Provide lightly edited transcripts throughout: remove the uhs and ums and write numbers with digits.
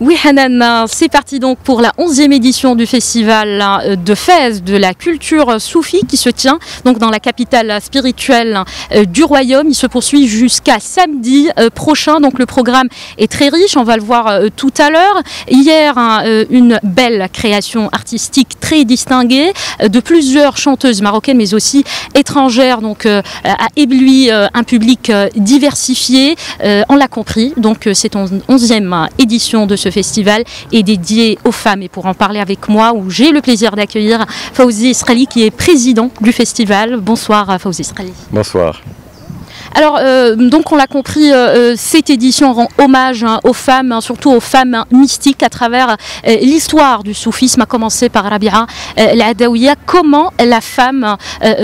Oui Hanan, c'est parti donc pour la 11e édition du festival de Fès de la culture soufie qui se tient donc dans la capitale spirituelle du royaume. Il se poursuit jusqu'à samedi prochain, donc le programme est très riche, on va le voir tout à l'heure. Hier, une belle création artistique très distinguée de plusieurs chanteuses marocaines mais aussi étrangères, donc a ébloui un public diversifié, on l'a compris, donc c'est 11e édition de ce festival est dédié aux femmes. Et pour en parler avec moi, où j'ai le plaisir d'accueillir Fawzi Israeli qui est président du festival. Bonsoir Fawzi Israeli. Bonsoir. Alors, donc on l'a compris, cette édition rend hommage aux femmes, surtout aux femmes mystiques à travers l'histoire du soufisme, à commencer par Rabia al-Adawiya. Comment la femme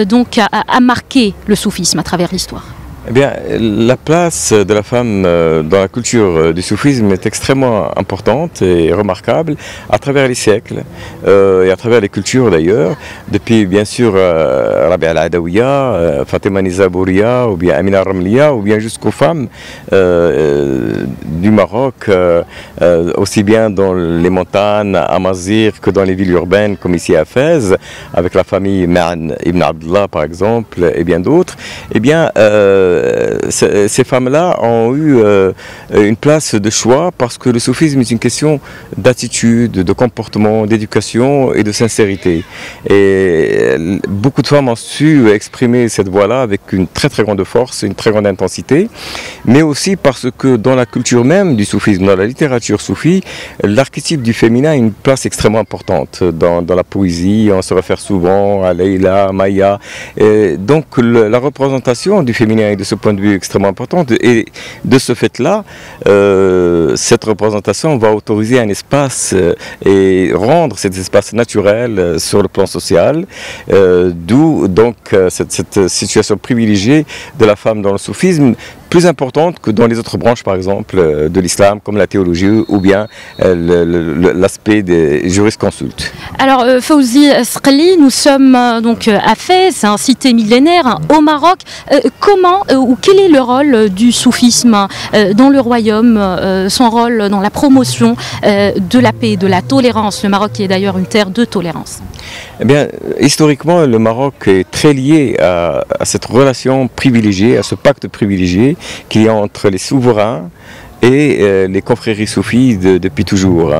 donc a marqué le soufisme à travers l'histoire? Eh bien, la place de la femme dans la culture du soufisme est extrêmement importante et remarquable à travers les siècles et à travers les cultures d'ailleurs. Depuis bien sûr Rabia al-Adawiya, Fatima Nizabouria ou bien Amina Ramliya ou bien jusqu'aux femmes du Maroc, aussi bien dans les montagnes Amazigh que dans les villes urbaines comme ici à Fès, avec la famille Ma'an ibn Abdullah par exemple et bien d'autres. Eh bien, ces femmes-là ont eu une place de choix parce que le soufisme est une question d'attitude, de comportement, d'éducation et de sincérité. Et beaucoup de femmes ont su exprimer cette voie-là avec une très très grande force, une très grande intensité, mais aussi parce que dans la culture même du soufisme, dans la littérature soufie, l'archétype du féminin a une place extrêmement importante dans la poésie. On se réfère souvent à Leïla, Maya. Et donc la représentation du féminin de ce point de vue extrêmement importante et de ce fait-là, cette représentation va autoriser un espace et rendre cet espace naturel sur le plan social, d'où donc cette situation privilégiée de la femme dans le soufisme, plus importante que dans les autres branches par exemple de l'islam comme la théologie ou bien l'aspect des jurisconsultes. Alors Fawzi Israeli, nous sommes donc à Fès, une cité millénaire au Maroc. Comment ou quel est le rôle du soufisme dans le royaume, son rôle dans la promotion de la paix et de la tolérance? Le Maroc qui est d'ailleurs une terre de tolérance. Eh bien, historiquement, le Maroc est très lié à cette relation privilégiée, à ce pacte privilégié qu'il y a entre les souverains et les confréries soufis depuis toujours.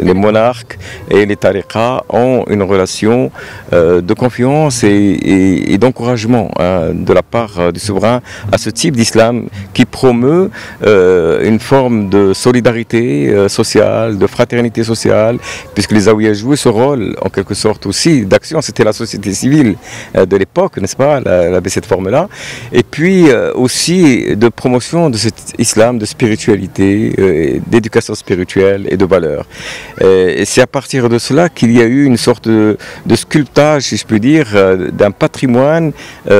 Les monarques et les tariqas ont une relation de confiance et d'encouragement de la part du souverain à ce type d'islam qui promeut une forme de solidarité sociale, de fraternité sociale, puisque les Zaouïas jouaient ce rôle en quelque sorte aussi d'action. C'était la société civile de l'époque, n'est-ce pas, elle avait cette forme-là. Et puis aussi de promotion de cet islam, de spiritualité, d'éducation spirituelle et de valeurs. Et c'est à partir de cela qu'il y a eu une sorte de sculptage, si je puis dire, d'un patrimoine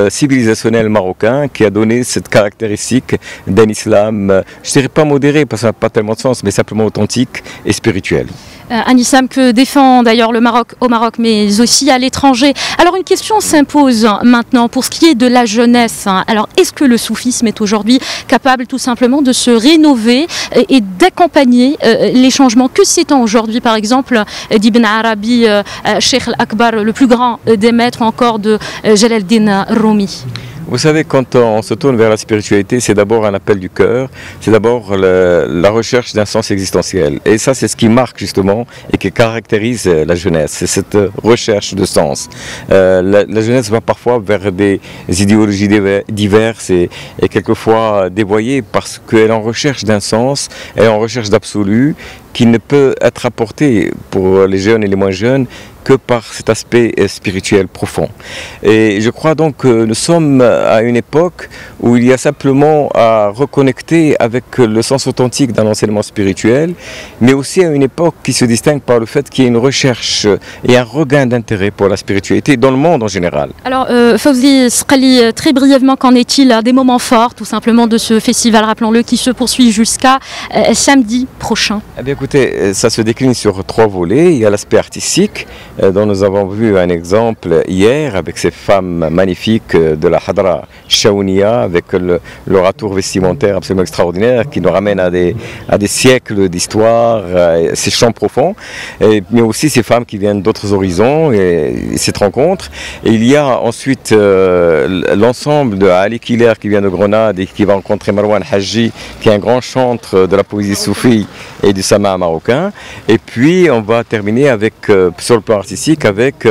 civilisationnel marocain qui a donné cette caractéristique d'un islam, je ne dirais pas modéré parce que ça n'a pas tellement de sens, mais simplement authentique et spirituel. Un islam que défend d'ailleurs le Maroc au Maroc, mais aussi à l'étranger. Alors une question s'impose maintenant pour ce qui est de la jeunesse. Alors est-ce que le soufisme est aujourd'hui capable tout simplement de se rénover et d'accompagner les changements? Que sait-on aujourd'hui par exemple d'Ibn Arabi, Cheikh al-Akbar, le plus grand des maîtres, encore de Jalaluddin Rumi? Vous savez, quand on se tourne vers la spiritualité, c'est d'abord un appel du cœur, c'est d'abord la recherche d'un sens existentiel. Et ça, c'est ce qui marque justement et qui caractérise la jeunesse, c'est cette recherche de sens. La jeunesse va parfois vers des idéologies diverses et quelquefois dévoyées parce qu'elle est en recherche d'un sens, elle est en recherche d'absolu qui ne peut être apporté pour les jeunes et les moins jeunes que par cet aspect spirituel profond. Et je crois donc que nous sommes à une époque où il y a simplement à reconnecter avec le sens authentique d'un enseignement spirituel, mais aussi à une époque qui se distingue par le fait qu'il y a une recherche et un regain d'intérêt pour la spiritualité dans le monde en général. Alors Fawzi Israeli, très brièvement, qu'en est-il des moments forts tout simplement de ce festival, rappelons-le, qui se poursuit jusqu'à samedi prochain? Eh bien, écoutez, ça se décline sur 3 volets. Il y a l'aspect artistique, dont nous avons vu un exemple hier avec ces femmes magnifiques de la Hadra Shaounia, avec leur atour vestimentaire absolument extraordinaire qui nous ramène à des siècles d'histoire, ces champs profonds, mais aussi ces femmes qui viennent d'autres horizons et cette rencontre. Et il y a ensuite l'ensemble de Ali Kiler qui vient de Grenade et qui va rencontrer Marwan Haji, qui est un grand chantre de la poésie soufie et du sama marocain. Et puis on va terminer avec, sur le plan artistique, avec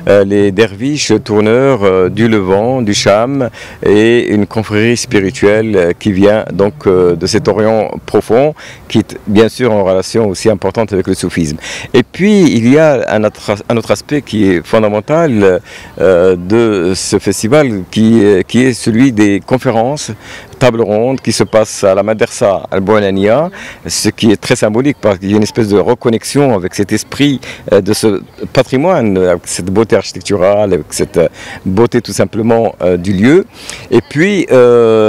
les derviches tourneurs du Levant, du Cham, et une confrérie spirituelle qui vient donc de cet Orient profond, qui est bien sûr en relation aussi importante avec le soufisme. Et puis il y a un autre aspect qui est fondamental de ce festival, qui est celui des conférences, table ronde qui se passe à la Madersa Al-Bouanania, ce qui est très symbolique parce qu'il y a une espèce de reconnexion avec cet esprit de ce patrimoine, avec cette beauté architecturale, avec cette beauté tout simplement du lieu. Et puis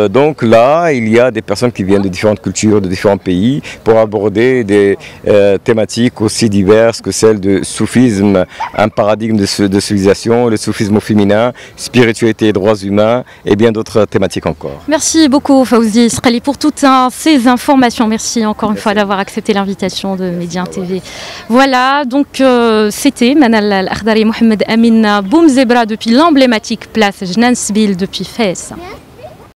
donc là, il y a des personnes qui viennent de différentes cultures, de différents pays, pour aborder des thématiques aussi diverses que celles de soufisme, un paradigme de civilisation, le soufisme au féminin, spiritualité et droits humains, et bien d'autres thématiques encore. Merci beaucoup Fawzi Srali pour toutes ces informations. Merci encore une fois d'avoir accepté l'invitation de Média TV. Voilà, donc c'était Manal Al-Akhdari Mohamed Amin Boumzebra depuis l'emblématique place Jnane Sbil depuis Fès.